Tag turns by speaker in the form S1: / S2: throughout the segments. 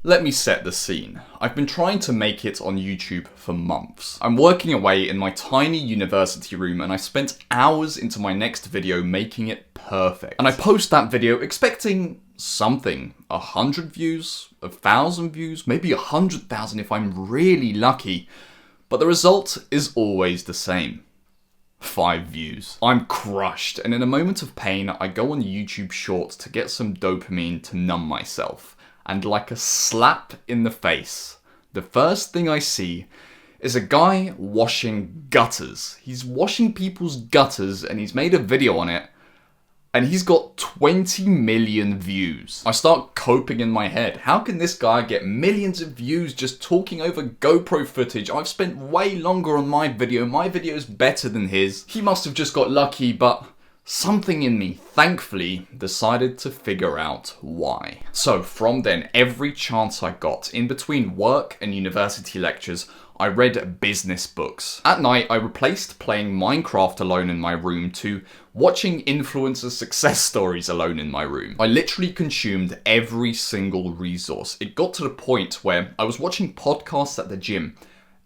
S1: Let me set the scene. I've been trying to make it on YouTube for months. I'm working away in my tiny university room and I spent hours into my next video making it perfect. And I post that video expecting something. 100 views, 1,000 views, maybe 100,000 if I'm really lucky. But the result is always the same. 5 views. I'm crushed, and in a moment of pain, I go on YouTube Shorts to get some dopamine to numb myself. And like a slap in the face, the first thing I see is a guy washing gutters. He's washing people's gutters and he's made a video on it and he's got 20 million views. I start coping in my head. How can this guy get millions of views just talking over GoPro footage? I've spent way longer on my video. My video's better than his. He must have just got lucky, but something in me, thankfully, decided to figure out why. So from then, every chance I got, in between work and university lectures, I read business books. At night, I replaced playing Minecraft alone in my room to watching influencer success stories alone in my room. I literally consumed every single resource. It got to the point where I was watching podcasts at the gym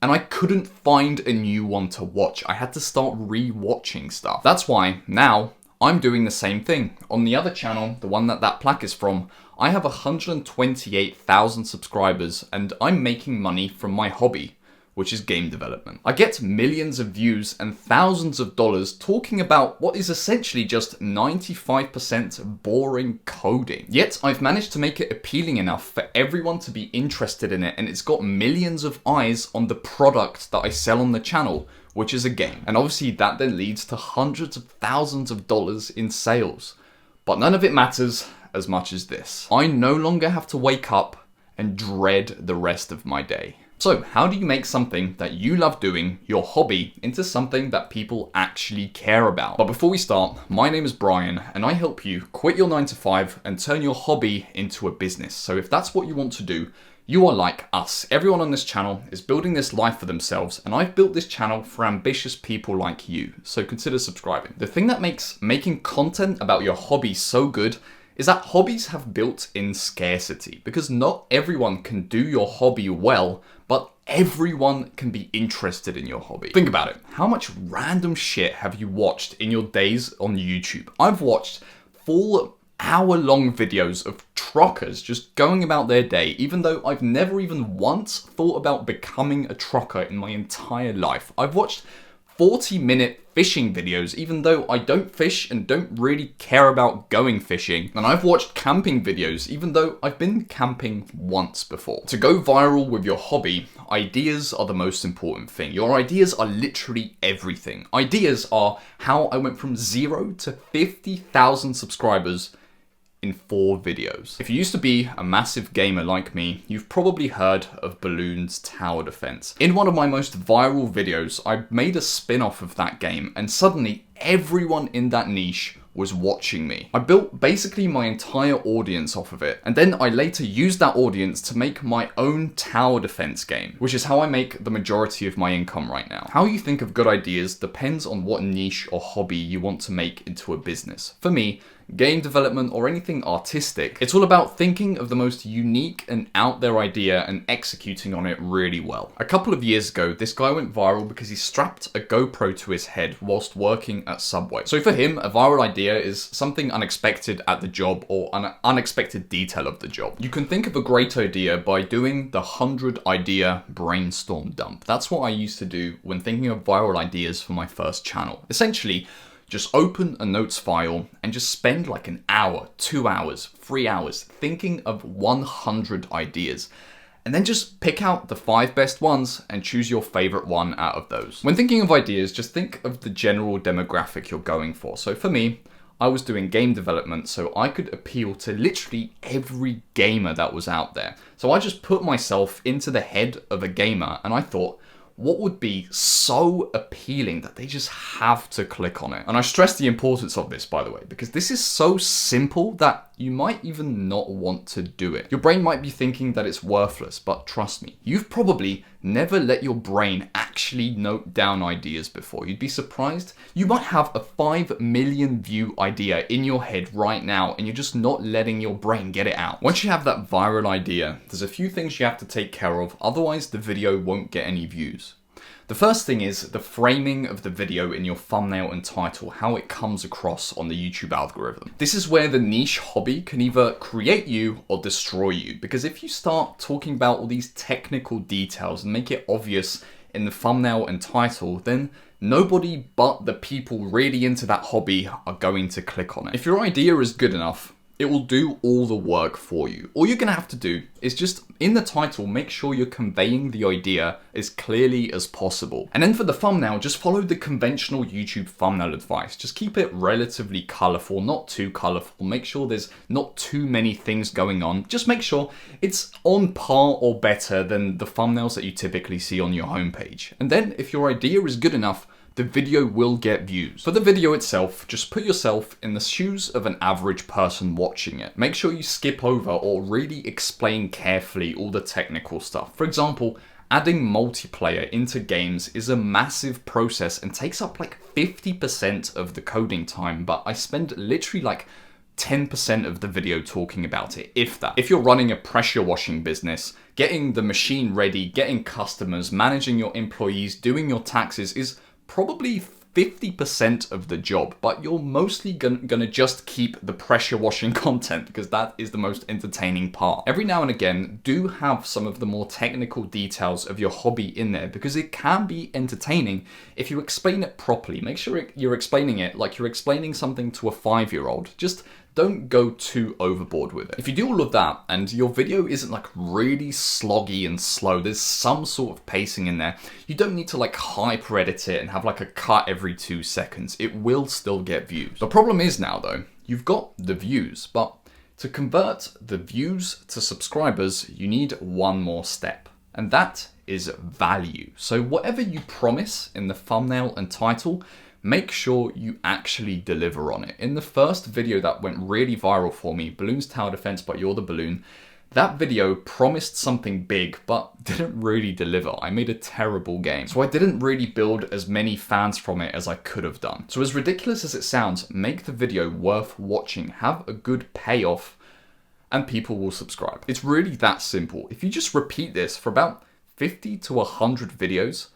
S1: and I couldn't find a new one to watch. I had to start re-watching stuff. That's why now I'm doing the same thing. On the other channel, the one that plaque is from, I have 128,000 subscribers and I'm making money from my hobby, which is game development. I get millions of views and thousands of dollars talking about what is essentially just 95% boring coding. Yet I've managed to make it appealing enough for everyone to be interested in it, and it's got millions of eyes on the product that I sell on the channel, which is a game. And obviously that then leads to hundreds of thousands of dollars in sales. But none of it matters as much as this. I no longer have to wake up and dread the rest of my day. So how do you make something that you love doing, your hobby, into something that people actually care about? But before we start, my name is Brian and I help you quit your 9 to 5 and turn your hobby into a business. So if that's what you want to do, you are like us. Everyone on this channel is building this life for themselves, and I've built this channel for ambitious people like you. So consider subscribing. The thing that makes making content about your hobby so good is that hobbies have built-in scarcity, because not everyone can do your hobby well, but everyone can be interested in your hobby. Think about it. How much random shit have you watched in your days on YouTube? I've watched full hour-long videos of truckers just going about their day, even though I've never even once thought about becoming a trucker in my entire life. I've watched 40-minute fishing videos, even though I don't fish and don't really care about going fishing. And I've watched camping videos, even though I've been camping once before. To go viral with your hobby, ideas are the most important thing. Your ideas are literally everything. Ideas are how I went from 0 to 50,000 subscribers in 4 videos. If you used to be a massive gamer like me, you've probably heard of Bloons Tower Defense. In one of my most viral videos, I made a spin-off of that game, and suddenly everyone in that niche was watching me. I built basically my entire audience off of it, and then I later used that audience to make my own tower defense game, which is how I make the majority of my income right now. How you think of good ideas depends on what niche or hobby you want to make into a business. For me, game development or anything artistic, it's all about thinking of the most unique and out there idea and executing on it really well. A couple of years ago, this guy went viral because he strapped a GoPro to his head whilst working at Subway. So for him, a viral idea is something unexpected at the job or an unexpected detail of the job. You can think of a great idea by doing the 100 idea brainstorm dump. That's what I used to do when thinking of viral ideas for my first channel. Essentially, just open a notes file and just spend like an hour, 2 hours, 3 hours thinking of 100 ideas. And then just pick out the 5 best ones and choose your favorite one out of those. When thinking of ideas, just think of the general demographic you're going for. So for me, I was doing game development, so I could appeal to literally every gamer that was out there. So I just put myself into the head of a gamer and I thought, what would be so appealing that they just have to click on it? And I stress the importance of this, by the way, because this is so simple that you might even not want to do it. Your brain might be thinking that it's worthless, but trust me, you've probably never let your brain actually note down ideas before. You'd be surprised. You might have a 5 million view idea in your head right now, and you're just not letting your brain get it out. Once you have that viral idea, there's a few things you have to take care of, otherwise the video won't get any views. The first thing is the framing of the video in your thumbnail and title, how it comes across on the YouTube algorithm. This is where the niche hobby can either create you or destroy you, because if you start talking about all these technical details and make it obvious in the thumbnail and title, then nobody but the people really into that hobby are going to click on it. If your idea is good enough, it will do all the work for you. All you're gonna have to do is just, in the title, make sure you're conveying the idea as clearly as possible. And then for the thumbnail, just follow the conventional YouTube thumbnail advice. Just keep it relatively colorful, not too colorful. Make sure there's not too many things going on. Just make sure it's on par or better than the thumbnails that you typically see on your homepage. And then if your idea is good enough, the video will get views. For the video itself, just put yourself in the shoes of an average person watching it. Make sure you skip over or really explain carefully all the technical stuff. For example, adding multiplayer into games is a massive process and takes up like 50% of the coding time, but I spend literally like 10% of the video talking about it, if that. If you're running a pressure washing business, getting the machine ready, getting customers, managing your employees, doing your taxes is probably 50% of the job, but you're mostly gonna just keep the pressure washing content because that is the most entertaining part. Every now and again, do have some of the more technical details of your hobby in there because it can be entertaining if you explain it properly. Make sure you're explaining it like you're explaining something to a 5-year-old. Just don't go too overboard with it. If you do all of that and your video isn't like really sloggy and slow, there's some sort of pacing in there, you don't need to like hyper edit it and have like a cut every 2 seconds. It will still get views. The problem is now though, you've got the views, but to convert the views to subscribers, you need one more step, and that is value. So whatever you promise in the thumbnail and title, make sure you actually deliver on it. In the first video that went really viral for me, Balloons Tower Defense but You're the Balloon, that video promised something big but didn't really deliver. I made a terrible game. So I didn't really build as many fans from it as I could have done. So as ridiculous as it sounds, make the video worth watching, have a good payoff, and people will subscribe. It's really that simple. If you just repeat this for about 50 to 100 videos,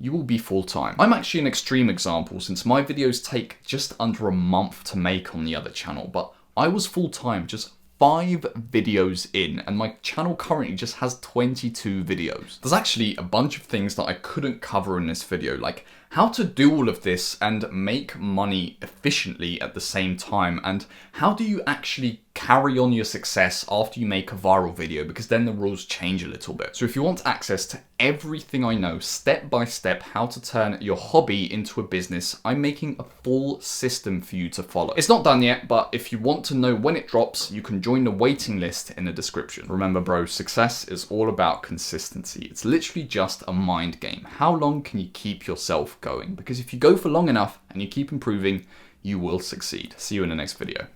S1: you will be full-time. I'm actually an extreme example since my videos take just under a month to make on the other channel, but I was full-time just 5 videos in, and my channel currently just has 22 videos. There's actually a bunch of things that I couldn't cover in this video, like how to do all of this and make money efficiently at the same time, and how do you actually carry on your success after you make a viral video, because then the rules change a little bit. So if you want access to everything I know, step by step, how to turn your hobby into a business, I'm making a full system for you to follow. It's not done yet, but if you want to know when it drops, you can join the waiting list in the description. Remember bro, success is all about consistency. It's literally just a mind game. How long can you keep yourself going? Because if you go for long enough and you keep improving, you will succeed. See you in the next video.